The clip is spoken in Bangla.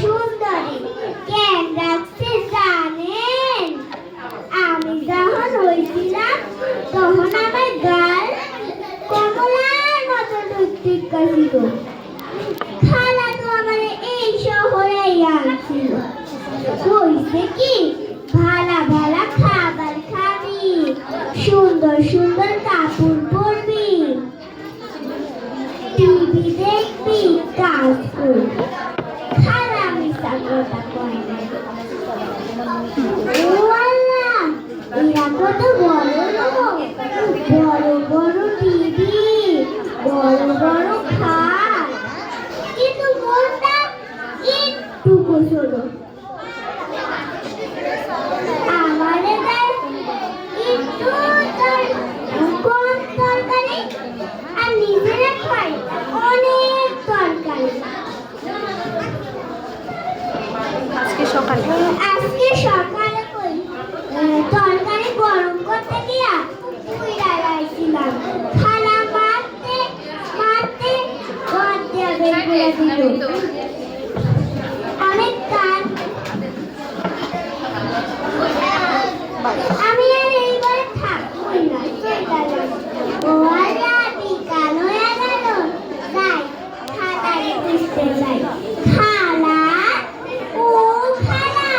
সুন্দরী কেন রাখছে জানেন? আমি যখন হয়েছিলাম তখন আমার গাল কমলার মতো টুকটুকা ছিল। খালা তো আমার এই শহরে আনছিল, কইছে কি ভালা ভালা খাবার খাবি, সুন্দর সুন্দর কাপড় পরবি, টিভি দেখবি, কাজ করবি। খালা মিথ্যা কথা কয় না। ও আল্লাহ, এরা কত বড় লোক, বড় বড় টিভি, বড় বড় খাট, কিন্তু মনটা একটু ছোট। আমারে দেয় একটু কম তরকারি, আর নিজেরা খাই অনেক তরকারি। আজকে সকালে কই তরকারি গরম করতে গিয়া পুইরা লাইছিলাম। খালা মারতে মারতে ঘর দিয়ে বের করে দিল। আমি আর এই ঘরে থাকবই না, চলে গেলাম। ও আল্লাহ, বিকাল হয়ে গেল, যাই খালারে খুঁজতে যাই। খালা, ও খালা।